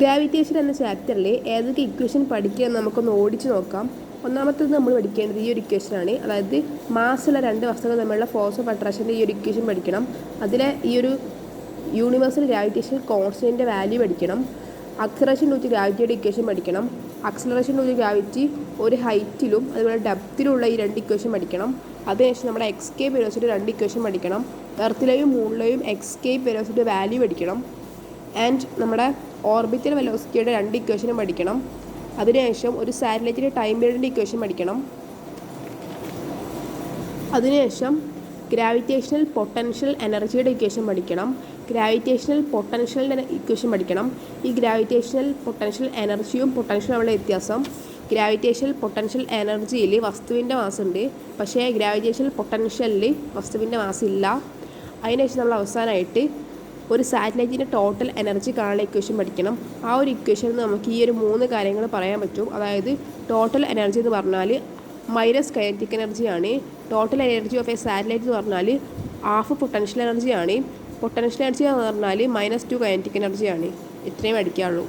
Gravitation എന്ന ചാപ്റ്ററിൽ ഏതൊക്കെ ഇക്വേഷൻ പഠിക്കുക എന്ന് നമുക്കൊന്ന് ഓടിച്ച് നോക്കാം. ഒന്നാമത്തേത് നമ്മൾ പഠിക്കേണ്ടത് ഈ ഒരു ഇക്വേഷനാണ്. അതായത് മാസ്സുള്ള രണ്ട് വസ്തുക്കൾ തമ്മിലുള്ള ഫോഴ്സ് ഓഫ് അട്രാക്ഷൻ്റെ ഈ ഒരു ഇക്വേഷൻ പഠിക്കണം. അതിലെ ഈ ഒരു യൂണിവേഴ്സൽ ഗ്രാവിറ്റേഷൻ കോൺസ്റ്റൻറ്റിൻ്റെ വാല്യൂ പഠിക്കണം. അക്സലറേഷൻ ഡ്യൂ ടു ഗ്രാവിറ്റിയുടെ ഇക്വേഷൻ പഠിക്കണം. അക്സലറേഷൻ ഡ്യൂ ടു ഗ്രാവിറ്റി ഒരു ഹൈറ്റിലും അതുപോലെ ഡെപ്തിലുള്ള ഈ രണ്ട് ഇക്വേഷൻ പഠിക്കണം. അതിനുശേഷം നമ്മുടെ എക്സ്കേപ്പ് വെലോസിറ്റി രണ്ട് ഇക്വേഷൻ പഠിക്കണം. എർത്തിലെയും മൂണിലെയും എക്സ്കേപ്പ് വെലോസിറ്റി വാല്യൂ പഠിക്കണം. ആൻഡ് നമ്മുടെ ഓർബിറ്റൽ വെലോസിറ്റിയുടെ രണ്ട് ഇക്വേഷനും പഠിക്കണം. അതിനുശേഷം ഒരു സാറ്റലൈറ്റിൻ്റെ ടൈം പീരീഡിൻ്റെ ഇക്വേഷൻ പഠിക്കണം. അതിനുശേഷം ഗ്രാവിറ്റേഷണൽ പൊട്ടൻഷ്യൽ എനർജിയുടെ ഇക്വേഷൻ പഠിക്കണം. ഗ്രാവിറ്റേഷണൽ പൊട്ടൻഷ്യലിൻ്റെ ഇക്വേഷൻ പഠിക്കണം. ഈ ഗ്രാവിറ്റേഷണൽ പൊട്ടൻഷ്യൽ എനർജിയും പൊട്ടൻഷ്യലും തമ്മിലുള്ള വ്യത്യാസം, ഗ്രാവിറ്റേഷണൽ പൊട്ടൻഷ്യൽ എനർജിയിൽ വസ്തുവിൻ്റെ മാസ് ഉണ്ട്, പക്ഷേ ഗ്രാവിറ്റേഷണൽ പൊട്ടൻഷ്യലിൽ വസ്തുവിൻ്റെ മാസ് ഇല്ല. അതിനുശേഷം നമ്മൾ അവസാനമായിട്ട് ഒരു സാറ്റലൈറ്റിൻ്റെ ടോട്ടൽ എനർജി കാണാനുള്ള ഇക്വേഷൻ പഠിക്കണം. ആ ഒരു ഇക്വേഷനിൽ നിന്ന് നമുക്ക് ഈ ഒരു 3 കാര്യങ്ങൾ പറയാൻ പറ്റും. അതായത് ടോട്ടൽ എനർജി എന്ന് പറഞ്ഞാൽ മൈനസ് കൈനറ്റിക് എനർജിയാണ്. Total energy of A satellite എന്ന് പറഞ്ഞാൽ ഹാഫ് പൊട്ടൻഷ്യൽ എനർജിയാണ്. പൊട്ടൻഷ്യൽ എനർജി എന്ന് പറഞ്ഞാൽ -2 കൈനറ്റിക് എനർജിയാണ്. ഇത്രയും പഠിക്കാനുള്ളൂ.